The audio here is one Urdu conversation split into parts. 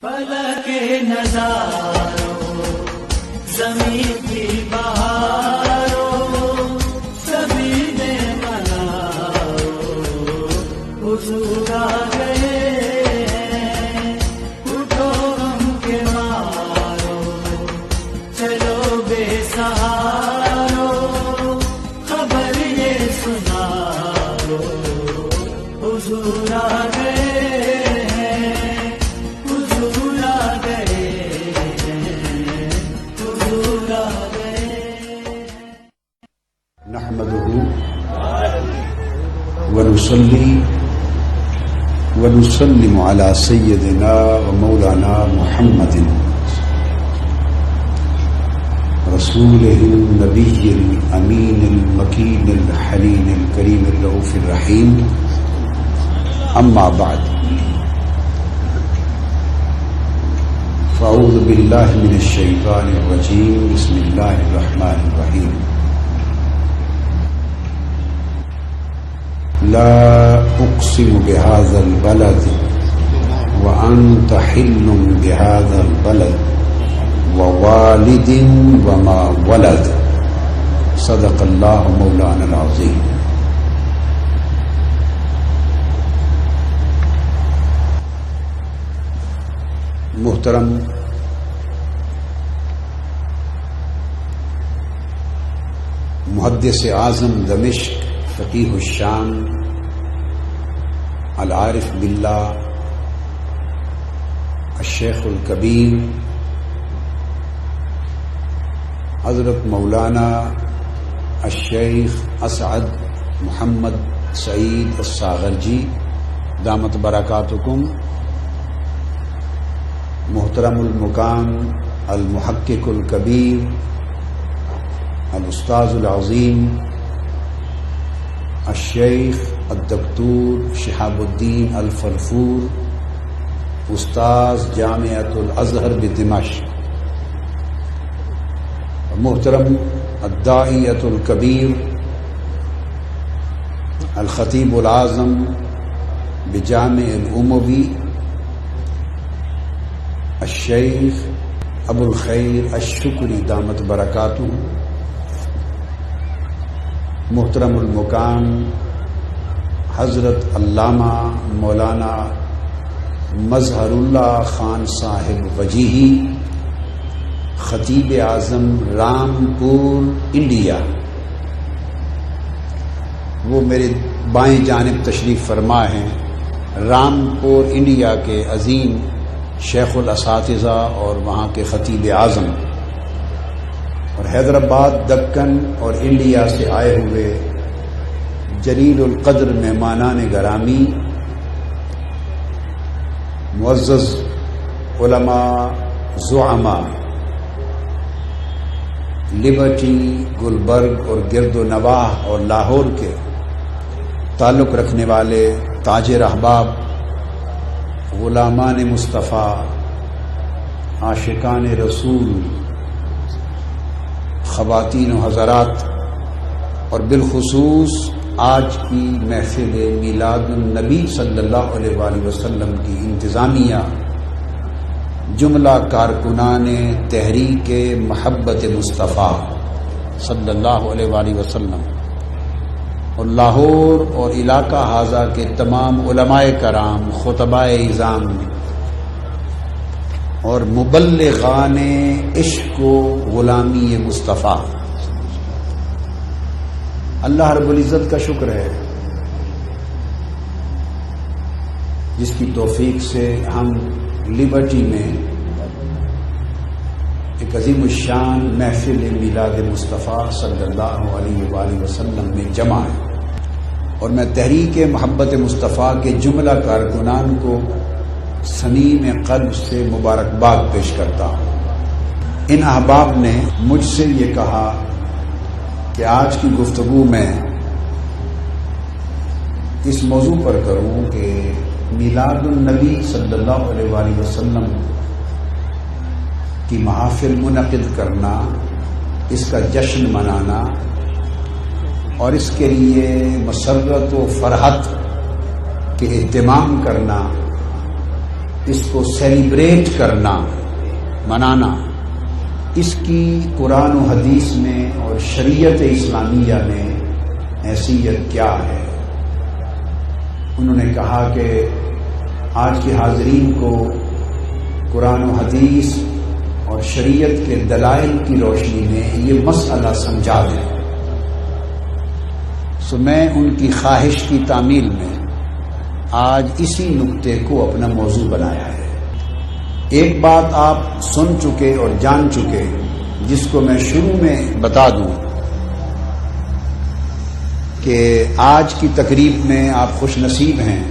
فلک نظاروں زمین کی بہاروں سبھی نے مناؤ حضور آ گئے ہیں اٹھو ہم کے مارو چلو بے سہارو خبر یہ سناؤ حضور آ گئے ونصلي ونسلم على سيدنا ومولانا محمد رسوله النبي الأمين المكين الحليم الكريم الرؤوف الرحيم أما بعد فأعوذ بالله من الشيطان الرجيم بسم الله الرحمن الرحيم لا أقسم بهذا البلد وأنت حل بهذا البلد ووالد وما ولد صدق الله مولانا العظيم. محترم محدث اعظم دمشق فقیہ الشام العارف باللہ الشیخ الکبیر حضرت مولانا الشیخ اسعد محمد سعید الساغرجی دامت برکاتکم، محترم المقام المحقق الکبیر الاستاذ العظیم الشیخ الدکتور شہاب الدین الفرفور استاذ جامعۃ الازہر بدمشق، محترم الداعیۃ الکبیر الخطیب العظم بجامع الاموی الشیخ ابو الخیر الشکری دامت برکاتہ، محترم المقام حضرت علامہ مولانا مظہر اللہ خان صاحب وجیہی خطیب اعظم رامپور انڈیا، وہ میرے بائیں جانب تشریف فرما ہیں، رامپور انڈیا کے عظیم شیخ الاساتذہ اور وہاں کے خطیب اعظم، اور حیدرآباد دکن اور انڈیا سے آئے ہوئے جلیل القدر مہمانان گرامی، معزز علماء زعماء لبرٹی، گلبرگ اور گرد و نواح اور لاہور کے تعلق رکھنے والے تاجر احباب، غلامان مصطفیٰ، عاشقان رسول، خواتین و حضرات، اور بالخصوص آج کی محفل میلاد النبی صلی اللہ علیہ وآلہ وسلم کی انتظامیہ، جملہ کارکنان تحریک محبت مصطفیٰ صلی اللہ علیہ وآلہ وسلم، اور لاہور اور علاقہ حاضہ کے تمام علماء کرام، خطباء اعظام اور مبلغان عشق و غلامی مصطفیٰ، اللہ رب العزت کا شکر ہے جس کی توفیق سے ہم لبرٹی میں ایک عظیم الشان محفل میلاد مصطفیٰ صلی اللہ علیہ وآلہ وسلم میں جمع ہے، اور میں تحریک محبت مصطفیٰ کے جملہ کارکنان کو صمیم قلب سے مبارکباد پیش کرتا ہوں۔ ان احباب نے مجھ سے یہ کہا کہ آج کی گفتگو میں اس موضوع پر کروں کہ میلاد النبی صلی اللہ علیہ وآلہ وسلم کی محافل منعقد کرنا، اس کا جشن منانا اور اس کے لیے مسرت و فرحت کے اہتمام کرنا اس کو سیلیبریٹ کرنا، منانا، اس کی قرآن و حدیث میں اور شریعت اسلامیہ میں حیثیت کیا ہے؟ انہوں نے کہا کہ آج کے حاضرین کو قرآن و حدیث اور شریعت کے دلائل کی روشنی میں یہ مسئلہ سمجھا دیں۔ سو میں ان کی خواہش کی تعمیل میں آج اسی نقطے کو اپنا موضوع بنایا ہے۔ ایک بات آپ سن چکے اور جان چکے، جس کو میں شروع میں بتا دوں کہ آج کی تقریب میں آپ خوش نصیب ہیں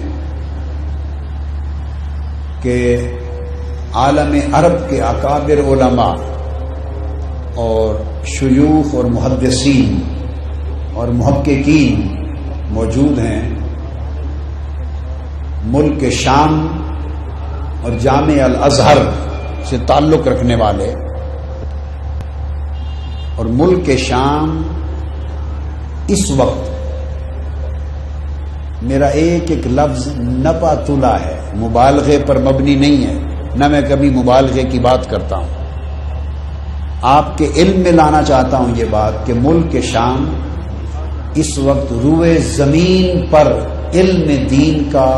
کہ عالم عرب کے اکابر علماء اور شیوخ اور محدثین اور محققین موجود ہیں۔ ملک شام اور جامع الازہر سے تعلق رکھنے والے، اور ملک شام اس وقت میرا ایک ایک لفظ نپا تلا ہے، مبالغے پر مبنی نہیں ہے، نہ میں کبھی مبالغے کی بات کرتا ہوں۔ آپ کے علم میں لانا چاہتا ہوں یہ بات کہ ملک شام اس وقت روئے زمین پر علم دین کا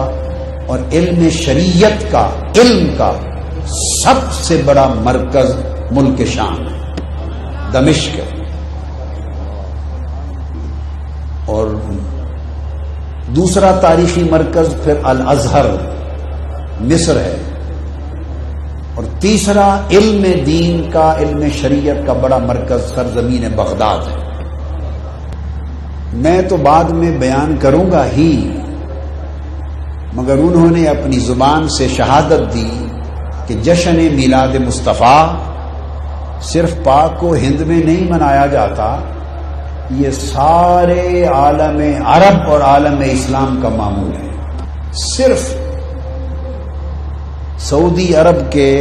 اور علم شریعت کا، علم کا سب سے بڑا مرکز ملک شام ہے، دمشق ہے، اور دوسرا تاریخی مرکز پھر الازہر مصر ہے، اور تیسرا علم دین کا، علم شریعت کا بڑا مرکز سرزمین بغداد ہے۔ میں تو بعد میں بیان کروں گا ہی، مگر انہوں نے اپنی زبان سے شہادت دی کہ جشن میلاد مصطفیٰ صرف پاک و ہند میں نہیں منایا جاتا، یہ سارے عالم عرب اور عالم اسلام کا معمول ہے۔ صرف سعودی عرب کے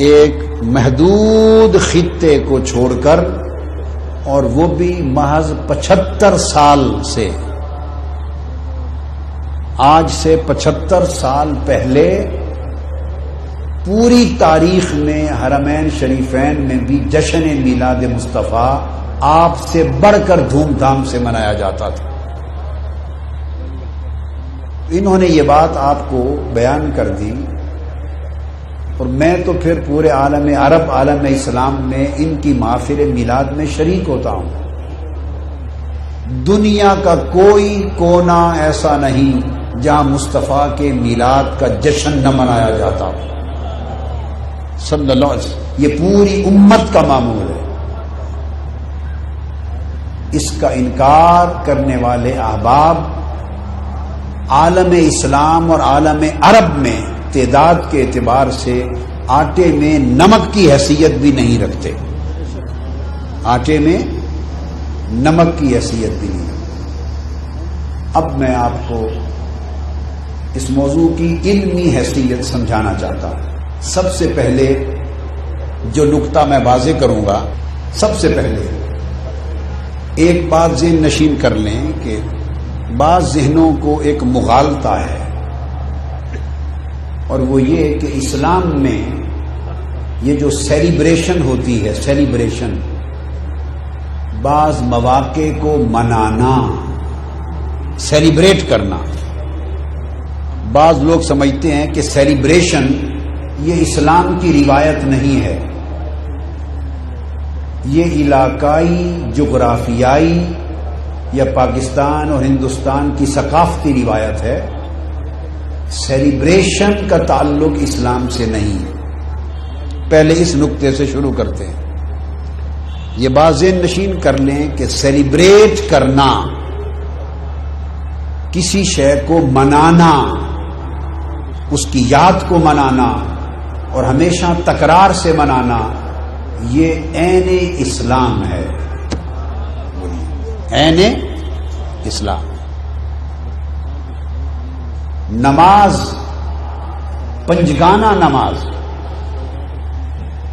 ایک محدود خطے کو چھوڑ کر، اور وہ بھی محض 75 سال سے، آج سے 75 سال پہلے پوری تاریخ میں حرمین شریفین میں بھی جشن میلاد مصطفیٰ آپ سے بڑھ کر دھوم دھام سے منایا جاتا تھا۔ انہوں نے یہ بات آپ کو بیان کر دی، اور میں تو پھر پورے عالم عرب، عالم اسلام میں ان کی محافل میلاد میں شریک ہوتا ہوں۔ دنیا کا کوئی کونا ایسا نہیں جہاں مصطفیٰ کے میلاد کا جشن نہ منایا جاتا صلی اللہ علیہ وسلم۔ یہ پوری امت کا معمول ہے۔ اس کا انکار کرنے والے احباب عالم اسلام اور عالم عرب میں تعداد کے اعتبار سے آٹے میں نمک کی حیثیت بھی نہیں رکھتے، آٹے میں نمک کی حیثیت بھی نہیں رکھتے۔ اب میں آپ کو اس موضوع کی علمی حیثیت سمجھانا چاہتا ہوں۔ سب سے پہلے جو نقطہ میں واضح کروں گا، سب سے پہلے ایک بات ذہن نشین کر لیں کہ بعض ذہنوں کو ایک مغالطہ ہے، اور وہ یہ کہ اسلام میں یہ جو سیلیبریشن ہوتی ہے، سیلیبریشن، بعض مواقع کو منانا، سیلیبریٹ کرنا، بعض لوگ سمجھتے ہیں کہ سیلیبریشن یہ اسلام کی روایت نہیں ہے، یہ علاقائی، جغرافیائی یا پاکستان اور ہندوستان کی ثقافتی روایت ہے۔ سیلیبریشن کا تعلق اسلام سے نہیں ہے۔ پہلے اس نقطے سے شروع کرتے ہیں۔ یہ بات ذہن نشین کر لیں کہ سیلیبریٹ کرنا، کسی شے کو منانا، اس کی یاد کو منانا اور ہمیشہ تکرار سے منانا، یہ عین اسلام ہے، عین اسلام۔ نماز، پنجگانہ نماز،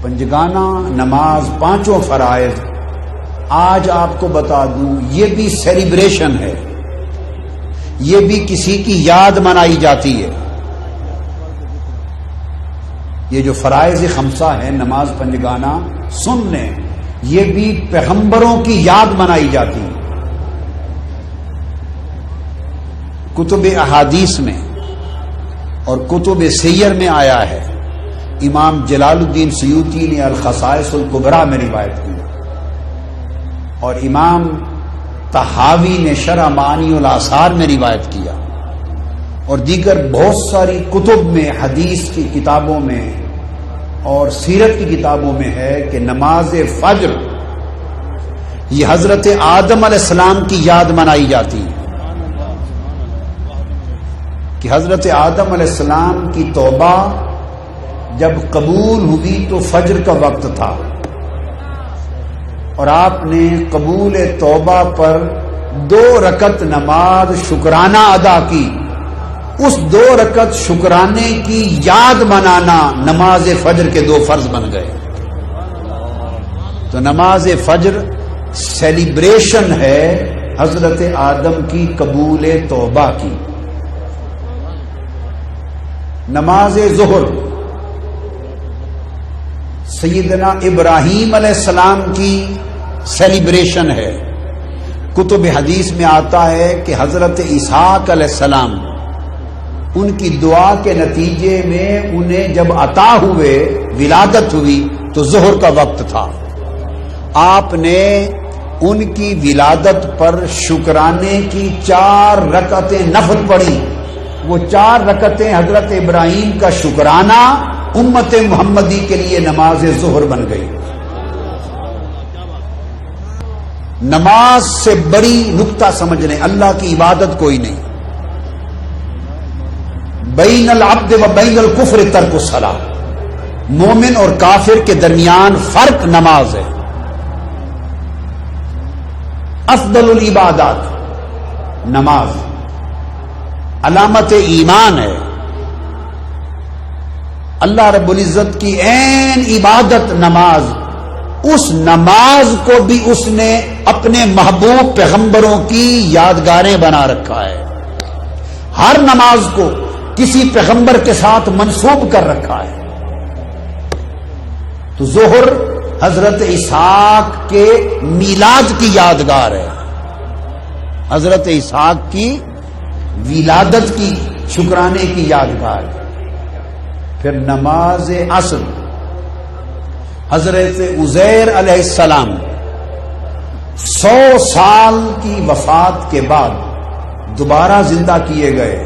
پنجگانہ نماز، پانچوں فرائض، آج آپ کو بتا دوں یہ بھی سیلیبریشن ہے، یہ بھی کسی کی یاد منائی جاتی ہے۔ یہ جو فرائض خمسہ ہے، نماز پنجگانہ، سن لیں، یہ بھی پیغمبروں کی یاد منائی جاتی ہے۔ کتب احادیث میں اور کتب سیر میں آیا ہے، امام جلال الدین سیوطی نے الخصائص الکبریٰ میں روایت کی، اور امام طحاوی نے شرح معانی الآثار میں روایت کیا، اور دیگر بہت ساری کتب میں، حدیث کی کتابوں میں اور سیرت کی کتابوں میں ہے کہ نماز فجر یہ حضرت آدم علیہ السلام کی یاد منائی جاتی ہے کہ حضرت آدم علیہ السلام کی توبہ جب قبول ہوئی تو فجر کا وقت تھا، اور آپ نے قبول توبہ پر 2 رکعت نماز شکرانہ ادا کی۔ اس 2 رکعت شکرانے کی یاد منانا نماز فجر کے 2 فرض بن گئے۔ تو نماز فجر سیلیبریشن ہے حضرت آدم کی قبول توبہ کی۔ نماز ظہر سیدنا ابراہیم علیہ السلام کی سیلیبریشن ہے۔ کتب حدیث میں آتا ہے کہ حضرت اسحاق علیہ السلام ان کی دعا کے نتیجے میں انہیں جب عطا ہوئے، ولادت ہوئی، تو ظہر کا وقت تھا۔ آپ نے ان کی ولادت پر شکرانے کی 4 رکعتیں نفل پڑھی۔ وہ 4 رکعتیں حضرت ابراہیم کا شکرانہ امت محمدی کے لیے نماز ظہر بن گئی۔ نماز سے بڑی نکتہ سمجھ لیں، اللہ کی عبادت کوئی نہیں۔ بین العبد و بین الکفر ترک الصلاۃ، مومن اور کافر کے درمیان فرق نماز ہے۔ افضل العبادات نماز، علامت ایمان ہے۔ اللہ رب العزت کی عین عبادت نماز، اس نماز کو بھی اس نے اپنے محبوب پیغمبروں کی یادگاریں بنا رکھا ہے۔ ہر نماز کو کسی پیغمبر کے ساتھ منسوب کر رکھا ہے۔ تو ظہر حضرت اسحاق کے میلاد کی یادگار ہے، حضرت اسحاق کی ولادت کی شکرانے کی یادگار ہے۔ پھر نماز عصر حضرت عزیر علیہ السلام 100 سال کی وفات کے بعد دوبارہ زندہ کیے گئے،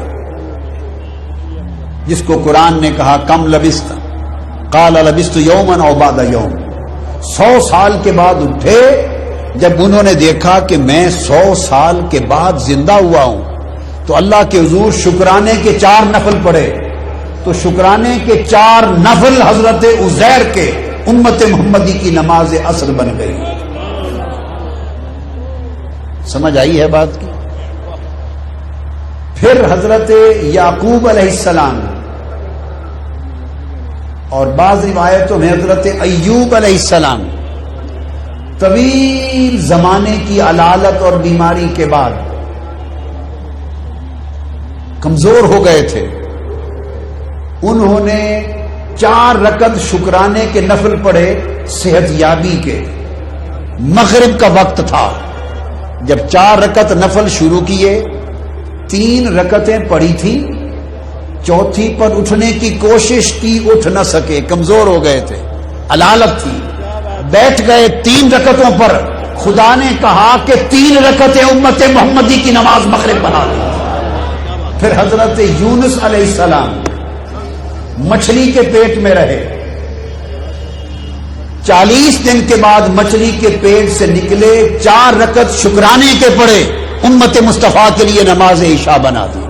جس کو قرآن نے کہا کم لبست، قال لبست یوما او بعد یوم۔ 100 سال کے بعد اٹھے، جب انہوں نے دیکھا کہ میں 100 سال کے بعد زندہ ہوا ہوں، تو اللہ کے حضور شکرانے کے 4 نفل پڑھے، تو شکرانے کے 4 نفل حضرت عزیر کے امت محمدی کی نماز عصر بن گئی۔ سمجھ آئی ہے بات کی؟ پھر حضرت یعقوب علیہ السلام، اور بعض روایتوں میں حضرت ایوب علیہ السلام طویل زمانے کی علالت اور بیماری کے بعد کمزور ہو گئے تھے، انہوں نے 4 رکعت شکرانے کے نفل پڑھے صحت یابی کے۔ مغرب کا وقت تھا، جب 4 رکعت نفل شروع کیے، 3 رکعتیں پڑھی تھی، چوتھی پر اٹھنے کی کوشش کی، اٹھ نہ سکے، کمزور ہو گئے تھے، علالت تھی، بیٹھ گئے 3 رکعتوں پر۔ خدا نے کہا کہ 3 رکعتیں امت محمدی کی نماز مغرب بنا دی۔ پھر حضرت یونس علیہ السلام مچھلی کے پیٹ میں رہے، 40 دن کے بعد مچھلی کے پیٹ سے نکلے، 4 رکعت شکرانے کے پڑھے، امت مصطفیٰ کے لیے نماز عشاء بنا دی۔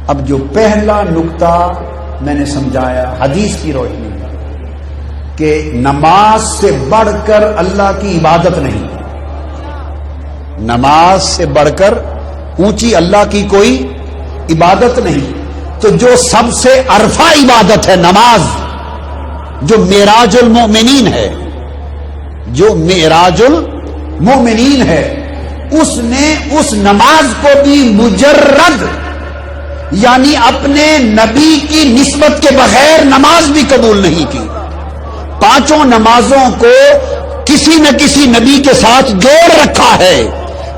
اب جو پہلا نقطہ میں نے سمجھایا حدیث کی روشنی میں کہ نماز سے بڑھ کر اللہ کی عبادت نہیں، نماز سے بڑھ کر اونچی اللہ کی کوئی عبادت نہیں، تو جو سب سے عرفہ عبادت ہے نماز، جو معراج المؤمنین ہے، جو معراج المؤمنین ہے، اس نے اس نماز کو بھی مجرد یعنی اپنے نبی کی نسبت کے بغیر نماز بھی قبول نہیں کی. پانچوں نمازوں کو کسی نہ کسی نبی کے ساتھ جوڑ رکھا ہے،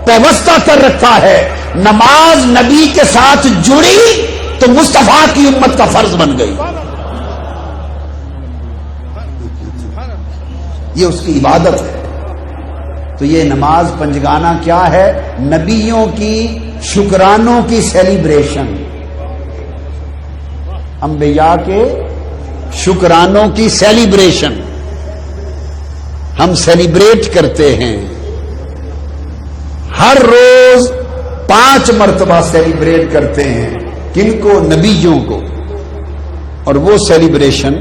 پیوستہ کر رکھا ہے. نماز نبی کے ساتھ جڑی تو مصطفیٰ کی امت کا فرض بن گئی. یہ اس کی عبادت ہے. تو یہ نماز پنجگانہ کیا ہے؟ نبیوں کی شکرانوں کی سیلیبریشن، انبیاء کے شکرانوں کی سیلیبریشن ہم سیلیبریٹ کرتے ہیں. ہر روز 5 مرتبہ سیلیبریٹ کرتے ہیں. کن کو؟ نبیوں کو. اور وہ سیلیبریشن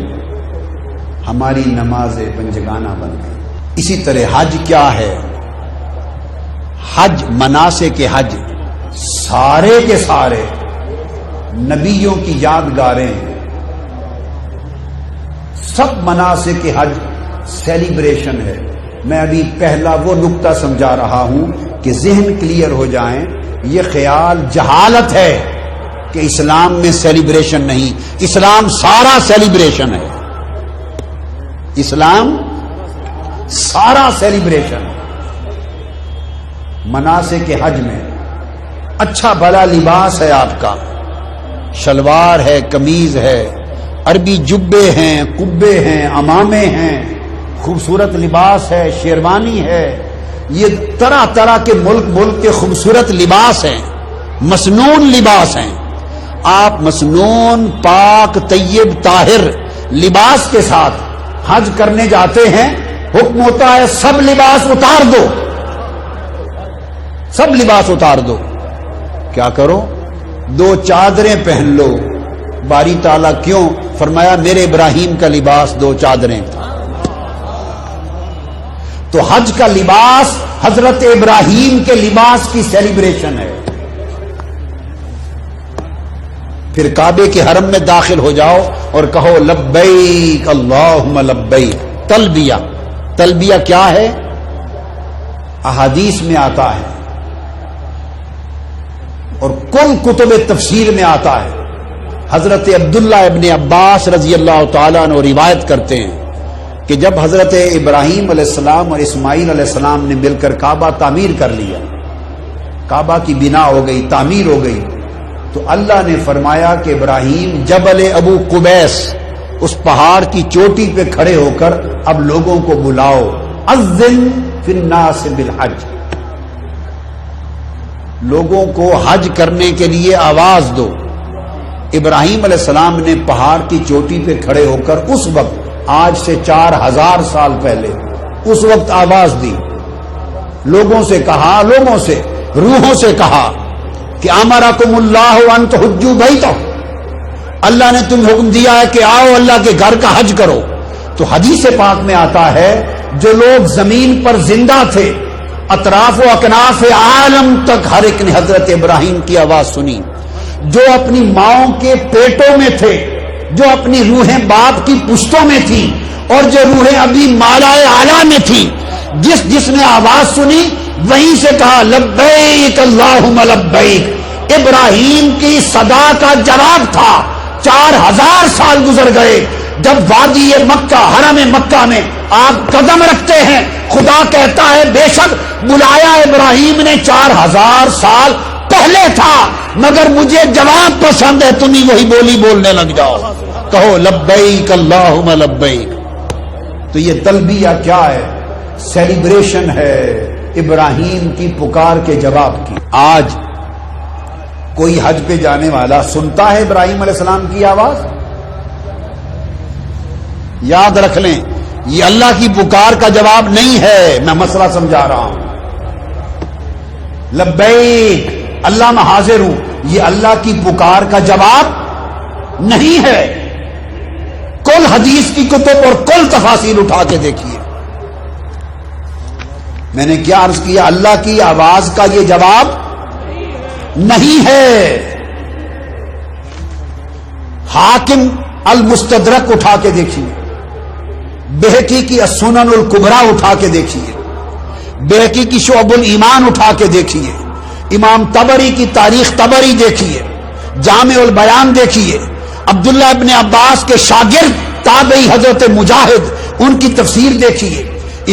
ہماری نماز پنجگانہ بن گئی. اسی طرح حج کیا ہے؟ حج، مناسک کے حج سارے کے سارے نبیوں کی یادگاریں ہیں. سب مناسک کے حج سیلیبریشن ہے. میں ابھی پہلا وہ نقطہ سمجھا رہا ہوں کہ ذہن کلیئر ہو جائیں. یہ خیال جہالت ہے کہ اسلام میں سیلیبریشن نہیں. اسلام سارا سیلیبریشن ہے. اسلام سارا سیلیبریشن. مناسک کے حج میں اچھا بھلا لباس ہے آپ کا، شلوار ہے، قمیض ہے، عربی جبے ہیں، قبے ہیں، عمامے ہیں، خوبصورت لباس ہے، شیروانی ہے. یہ طرح طرح کے ملک کے خوبصورت لباس ہیں، مسنون لباس ہیں. آپ مسنون، پاک، طیب، طاہر لباس کے ساتھ حج کرنے جاتے ہیں. حکم ہوتا ہے سب لباس اتار دو، سب لباس اتار دو. کیا کرو؟ 2 چادریں پہن لو. باری تعالیٰ کیوں؟ فرمایا میرے ابراہیم کا لباس 2 چادریں تھا. تو حج کا لباس حضرت ابراہیم کے لباس کی سیلیبریشن ہے. پھر کعبے کے حرم میں داخل ہو جاؤ اور کہو لبیک اللہم لبیک. تلبیہ. تلبیہ کیا ہے؟ احادیث میں آتا ہے اور کل کتب تفسیر میں آتا ہے. حضرت عبداللہ ابن عباس رضی اللہ تعالیٰ عنہ روایت کرتے ہیں کہ جب حضرت ابراہیم علیہ السلام اور اسماعیل علیہ السلام نے مل کر کعبہ تعمیر کر لیا، کعبہ کی بنا ہو گئی، تعمیر ہو گئی، تو اللہ نے فرمایا کہ ابراہیم جبل ابو قبیس، اس پہاڑ کی چوٹی پہ کھڑے ہو کر اب لوگوں کو بلاؤ، اذن فی الناس بالحج، لوگوں کو حج کرنے کے لیے آواز دو. ابراہیم علیہ السلام نے پہاڑ کی چوٹی پہ کھڑے ہو کر اس وقت، آج سے 4000 سال پہلے، اس وقت آواز دی. لوگوں سے کہا، لوگوں سے، روحوں سے کہا کہ امرکم اللہ ان تحجوا بیتہ، اللہ نے تمہیں حکم دیا ہے کہ آؤ اللہ کے گھر کا حج کرو. تو حدیث پاک میں آتا ہے جو لوگ زمین پر زندہ تھے، اطراف و اکناف عالم تک ہر ایک نے حضرت ابراہیم کی آواز سنی. جو اپنی ماؤں کے پیٹوں میں تھے، جو اپنی روحیں باپ کی پشتوں میں تھی، اور جو روحیں ابھی مالائے اعلیٰ میں تھی، جس نے آواز سنی وہیں سے کہا لبیک اللہم لبیک. ابراہیم کی صدا کا جواب تھا. 4000 سال گزر گئے. جب وادی مکہ، حرم مکہ میں آپ قدم رکھتے ہیں، خدا کہتا ہے بے شک بلایا ابراہیم نے 4000 سال پہلے تھا، مگر مجھے جواب پسند ہے، تم ہی وہی بولی بولنے لگ جاؤ، کہو لبیک اللہم لبیک. تو یہ تلبیہ کیا ہے؟ سیلیبریشن ہے ابراہیم کی پکار کے جواب کی. آج کوئی حج پہ جانے والا سنتا ہے ابراہیم علیہ السلام کی آواز؟ یاد رکھ لیں یہ اللہ کی پکار کا جواب نہیں ہے. میں مسئلہ سمجھا رہا ہوں. لبیک اللہ میں حاضر ہوں، یہ اللہ کی پکار کا جواب نہیں ہے. کل حدیث کی کتب اور کل تفاسیر اٹھا کے دیکھیے. میں نے کیا عرض کیا؟ اللہ کی آواز کا یہ جواب نہیں ہے. حاکم المستدرک اٹھا کے دیکھیے، بہقی کی السنن الکبریٰ اٹھا کے دیکھیے، بہقی کی شعب الایمان اٹھا کے دیکھیے، امام طبری کی تاریخ طبری دیکھیے، جامع البیان دیکھیے، عبداللہ ابن عباس کے شاگرد تابعی حضرت مجاہد، ان کی تفسیر دیکھیے،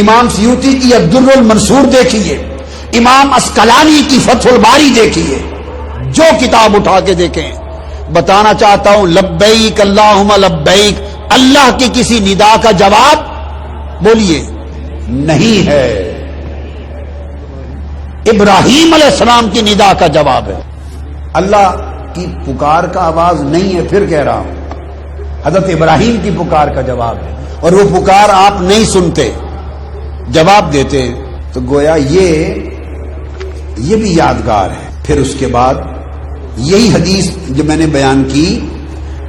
امام سیوطی کی الدر المنصور دیکھیے، امام اسقلانی کی فتح الباری دیکھیے، جو کتاب اٹھا کے دیکھیں۔ بتانا چاہتا ہوں لبیک اللہم لبیک اللہ کی کسی ندا کا جواب بولیے نہیں ہے، ابراہیم علیہ السلام کی ندا کا جواب ہے۔ اللہ کی پکار کا آواز نہیں ہے، پھر کہہ رہا ہوں حضرت ابراہیم کی پکار کا جواب ہے، اور وہ پکار آپ نہیں سنتے، جواب دیتے، تو گویا یہ بھی یادگار ہے۔ پھر اس کے بعد یہی حدیث جو میں نے بیان کی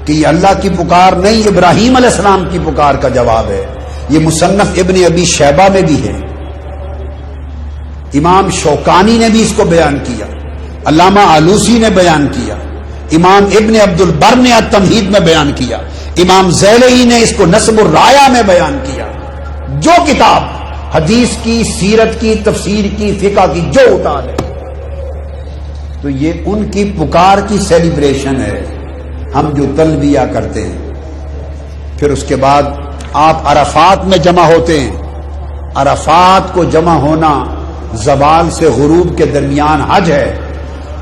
کہ یہ اللہ کی پکار نہیں، ابراہیم علیہ السلام کی پکار کا جواب ہے، یہ مصنف ابن ابی شیبہ میں بھی ہے، امام شوکانی نے بھی اس کو بیان کیا، علامہ آلوسی نے بیان کیا، امام ابن عبد البر نے التمہید میں بیان کیا، امام زیلعی نے اس کو نصب الرایا میں بیان کیا۔ جو کتاب حدیث کی، سیرت کی، تفسیر کی، فقہ کی جو اٹھا لے، تو یہ ان کی پکار کی سیلیبریشن ہے، ہم جو تلبیہ کرتے ہیں۔ پھر اس کے بعد آپ عرفات میں جمع ہوتے ہیں، عرفات کو جمع ہونا زوال سے غروب کے درمیان حج ہے،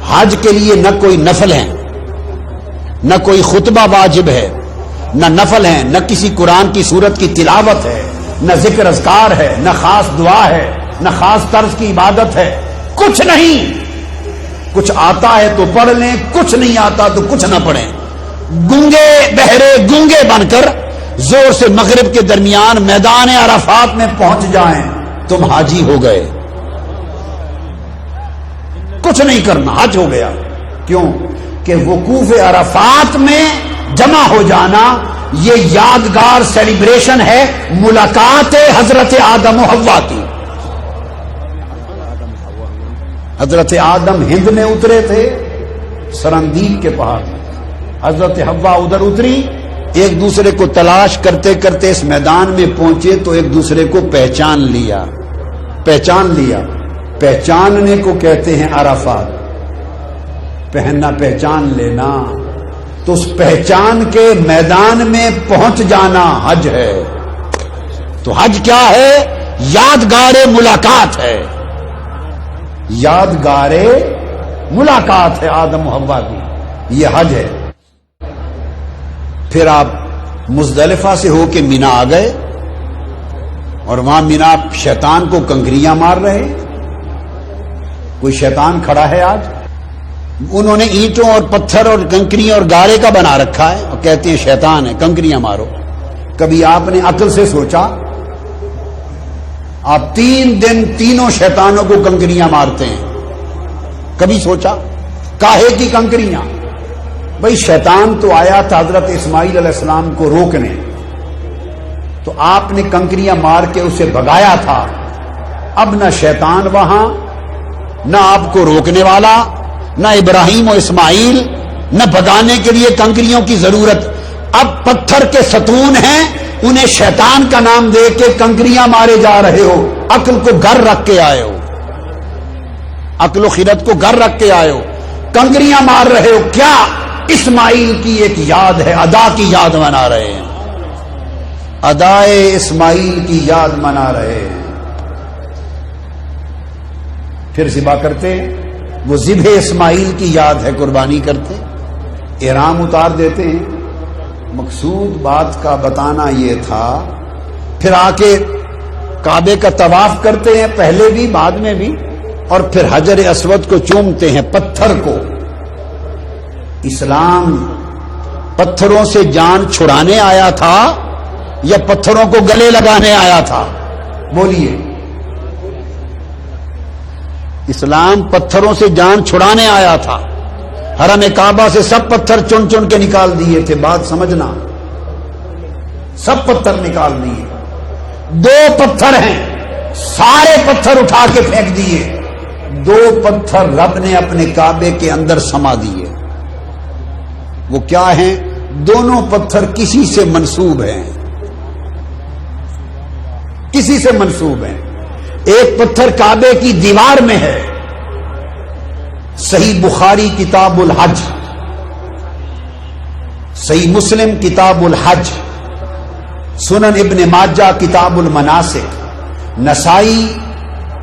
حج کے لیے نہ کوئی نفل ہے، نہ کوئی خطبہ واجب ہے، نہ نفل ہے، نہ کسی قرآن کی سورت کی تلاوت ہے، نہ ذکر اذکار ہے، نہ خاص دعا ہے، نہ خاص طرز کی عبادت ہے، کچھ نہیں۔ کچھ آتا ہے تو پڑھ لیں، کچھ نہیں آتا تو کچھ نہ پڑھیں، گونگے بہرے گونگے بن کر زور سے مغرب کے درمیان میدان عرفات میں پہنچ جائیں، تم حاجی ہو گئے، کچھ نہیں کرنا، حج ہو گیا۔ کیوں کہ وقوف عرفات میں جمع ہو جانا یہ یادگار سیلیبریشن ہے ملاقات حضرت آدم و حوا کی۔ حضرت آدم ہند میں اترے تھے سرندیب کے پہاڑ میں، حضرت حوا ادھر اتری، ایک دوسرے کو تلاش کرتے کرتے اس میدان میں پہنچے تو ایک دوسرے کو پہچان لیا، پہچاننے کو کہتے ہیں عرفات، پہننا پہچان لینا، تو اس پہچان کے میدان میں پہنچ جانا حج ہے۔ تو حج کیا ہے؟ یادگار ملاقات ہے، یادگار ملاقات ہے آدم و حوا کی، یہ حج ہے۔ پھر آپ مزدلفہ سے ہو کے مینا آ گئے، اور وہاں مینا شیطان کو کنکریاں مار رہے، کوئی شیطان کھڑا ہے آج، انہوں نے اینٹوں اور پتھر اور کنکریاں اور گارے کا بنا رکھا ہے اور کہتے ہیں شیطان ہے، کنکریاں مارو۔ کبھی آپ نے عقل سے سوچا؟ آپ 3 دن تینوں شیطانوں کو کنکریاں مارتے ہیں، کبھی سوچا کاہے کی کنکریاں؟ بھئی شیطان تو آیا تھا حضرت اسماعیل علیہ السلام کو روکنے، تو آپ نے کنکریاں مار کے اسے بھگایا تھا، اب نہ شیطان وہاں، نہ آپ کو روکنے والا، نہ ابراہیم و اسماعیل، نہ بھگانے کے لیے کنکریوں کی ضرورت، اب پتھر کے ستون ہیں، انہیں شیطان کا نام دے کے کنکریاں مارے جا رہے ہو، عقل کو گھر رکھ کے آئے ہو، عقل و خیرت کو گھر رکھ کے آئے ہو، کنکریاں مار رہے ہو، کیا اسماعیل کی ایک یاد ہے، ادا کی یاد منا رہے ہیں، ادائے اسماعیل کی یاد منا رہے ہیں۔ پھر ذبح کرتے، وہ ذبح اسماعیل کی یاد ہے، قربانی کرتے، احرام اتار دیتے ہیں۔ مقصود بات کا بتانا یہ تھا، پھر آ کے کعبے کا طواف کرتے ہیں، پہلے بھی بعد میں بھی، اور پھر حجر اسود کو چومتے ہیں، پتھر کو۔ اسلام پتھروں سے جان چھڑانے آیا تھا یا پتھروں کو گلے لگانے آیا تھا؟ بولیے۔ اسلام پتھروں سے جان چھڑانے آیا تھا، حرم کعبہ سے سب پتھر چن چن کے نکال دیے تھے، بات سمجھنا، سب پتھر نکال دیے، 2 پتھر ہیں، سارے پتھر اٹھا کے پھینک دیے، 2 پتھر رب نے اپنے کعبے کے اندر سما دیے۔ وہ کیا ہیں؟ دونوں پتھر کسی سے منسوب ہیں، کسی سے منسوب ہیں۔ ایک پتھر کعبے کی دیوار میں ہے، صحیح بخاری کتاب الحج صحیح مسلم کتاب الحج، سنن ابن ماجہ کتاب المناسک، نسائی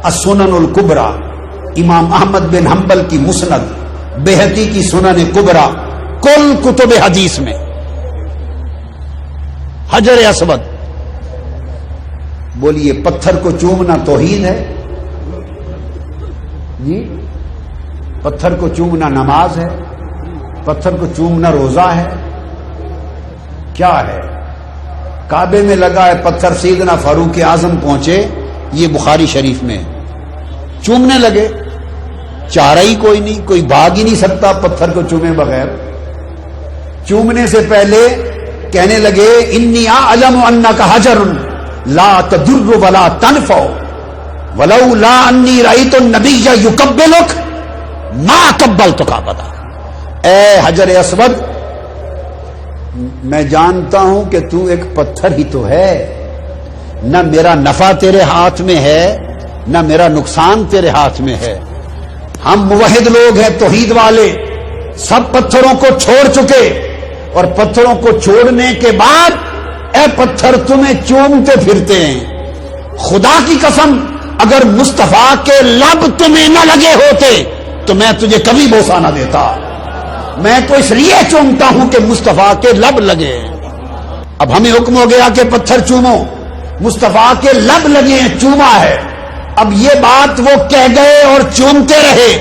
السنن الکبریٰ، امام احمد بن حنبل کی مسند، بیہقی کی سنن کبریٰ، کل کتب حدیث میں حجر اسود. بولیے پتھر کو چومنا توحید ہے؟ جی پتھر کو چومنا نماز ہے؟ پتھر کو چومنا روزہ ہے؟ کیا ہے؟ کعبے میں لگا ہے پتھر، سیدنا فاروق اعظم پہنچے، یہ بخاری شریف میں، چومنے لگے، چارہ ہی کوئی نہیں، کوئی بھاگ ہی نہیں سکتا پتھر کو چومے بغیر. چومنے سے پہلے کہنے لگے انی اعلم انک حجر لا تضر ولا تنفع ولولا انی رأیت النبی یقبلک ما قبلتک ابدا. اے حجر اسود، میں جانتا ہوں کہ تو ایک پتھر ہی تو ہے، نہ میرا نفع تیرے ہاتھ میں ہے نہ میرا نقصان تیرے ہاتھ میں ہے. ہم موحد لوگ ہیں، توحید والے، سب پتھروں کو چھوڑ چکے، اور پتھروں کو چھوڑنے کے بعد اے پتھر تمہیں چومتے پھرتے ہیں. خدا کی قسم اگر مصطفیٰ کے لب تمہیں نہ لگے ہوتے تو میں تجھے کبھی بوسہ نہ دیتا. میں تو اس لیے چومتا ہوں کہ مصطفیٰ کے لب لگے. اب ہمیں حکم ہو گیا کہ پتھر چومو، مصطفیٰ کے لب لگے ہیں، چوما ہے. اب یہ بات وہ کہہ گئے اور چومتے رہے،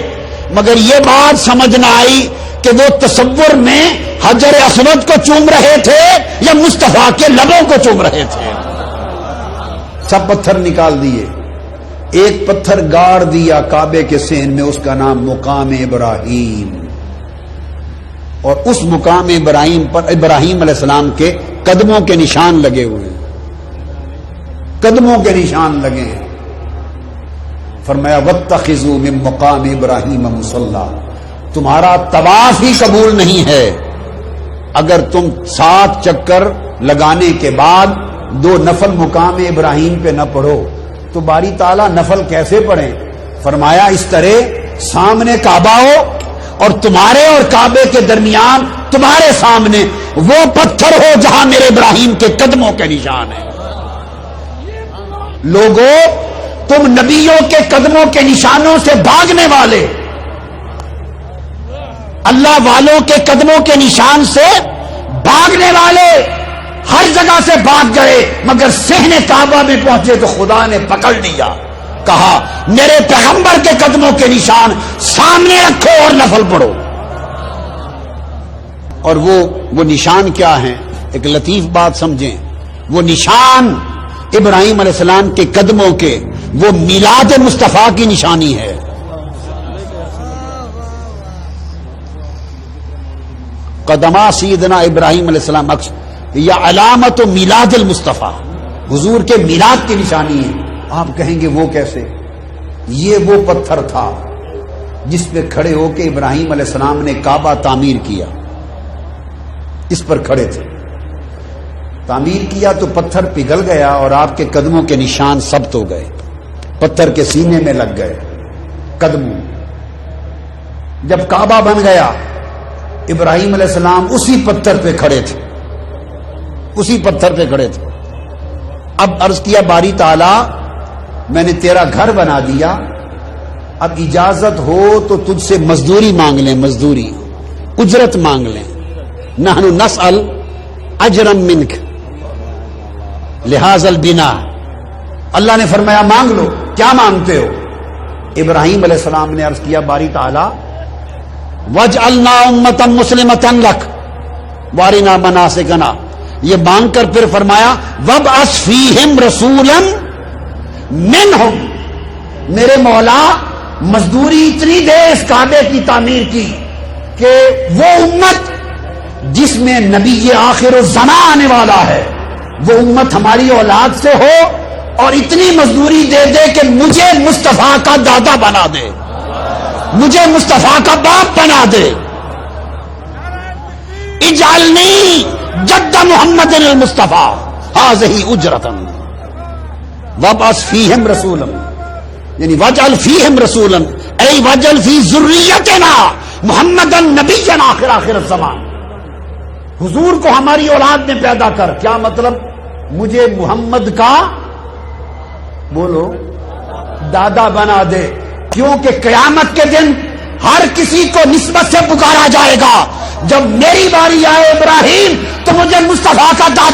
مگر یہ بات سمجھ نہ آئی کہ وہ تصور میں حجر اسود کو چوم رہے تھے یا مصطفیٰ کے لبوں کو چوم رہے تھے. سب پتھر نکال دیے، ایک پتھر گاڑ دیا کعبے کے سین میں، اس کا نام مقام ابراہیم. اور اس مقام ابراہیم پر ابراہیم علیہ السلام کے قدموں کے نشان لگے ہوئے ہیں، قدموں کے نشان لگے ہیں. فرمایا واتخذوا من مقام ابراہیم مصلی. تمہارا طواف ہی قبول نہیں ہے اگر تم 7 چکر لگانے کے بعد 2 نفل مقام ابراہیم پہ نہ پڑھو تو باری تعالیٰ نفل کیسے پڑھیں؟ فرمایا اس طرح سامنے کعبہ ہو اور تمہارے اور کعبے کے درمیان تمہارے سامنے وہ پتھر ہو جہاں میرے ابراہیم کے قدموں کے نشان ہیں. لوگوں، تم نبیوں کے قدموں کے نشانوں سے بھاگنے والے، اللہ والوں کے قدموں کے نشان سے بھاگنے والے ہر جگہ سے بھاگ گئے، مگر صحن کعبہ میں پہنچے تو خدا نے پکڑ لیا، کہا میرے پیغمبر کے قدموں کے نشان سامنے رکھو اور نفل پڑھو. اور وہ نشان کیا ہیں؟ ایک لطیف بات سمجھیں، وہ نشان ابراہیم علیہ السلام کے قدموں کے، وہ میلاد مصطفیٰ کی نشانی ہے. قدمہ سیدنا ابراہیم علیہ السلام یا علامت میلاد المصطفیٰ، حضور کے میلاد کی نشانی ہے. آپ کہیں گے وہ کیسے؟ یہ وہ پتھر تھا جس پہ کھڑے ہو کے ابراہیم علیہ السلام نے کعبہ تعمیر کیا. اس پر کھڑے تھے، تعمیر کیا تو پتھر پگھل گیا اور آپ کے قدموں کے نشان ثبت ہو گئے، پتھر کے سینے میں لگ گئے قدموں. جب کعبہ بن گیا ابراہیم علیہ السلام اسی پتھر پہ کھڑے تھے، اسی پتھر پہ کھڑے تھے. اب عرض کیا باری تعالیٰ میں نے تیرا گھر بنا دیا، اب اجازت ہو تو تجھ سے مزدوری مانگ لیں، مزدوری اجرت مانگ لیں. نحن نسأل اجرا منک لہذا البنا. اللہ نے فرمایا مانگ لو، کیا مانگتے ہو؟ ابراہیم علیہ السلام نے عرض کیا باری تعالیٰ وَاجْعَلْنَا أُمَّةً مُسْلِمَةً لَكَ وَأَرِنَا مَنَاسِكَنَا. یہ مانگ کر پھر فرمایا وَابْعَثْ فِيهِمْ رَسُولًا مِّنْهُمْ. میرے مولا مزدوری اتنی دے اس کعبے کی تعمیر کی کہ وہ امت جس میں نبی آخر الزمان آنے والا ہے وہ امت ہماری اولاد سے ہو، اور اتنی مزدوری دے دے کہ مجھے مصطفیٰ کا دادا بنا دے، مجھے مصطفیٰ کا باپ بنا دے. اجعلنی جد محمد المصطفیٰ ہذہ اجرتا وابعث فیہم رسولا، یعنی واجعل فیہم رسولا ای واجعل فی ذریتنا محمدا نبیا آخر الزمان. حضور کو ہماری اولاد میں پیدا کر. کیا مطلب؟ مجھے محمد کا بولو دادا بنا دے، کیونکہ قیامت کے دن ہر کسی کو نسبت سے پکارا جائے گا. جب میری باری آئے ابراہیم تو مجھے مصطفیٰ کا دادا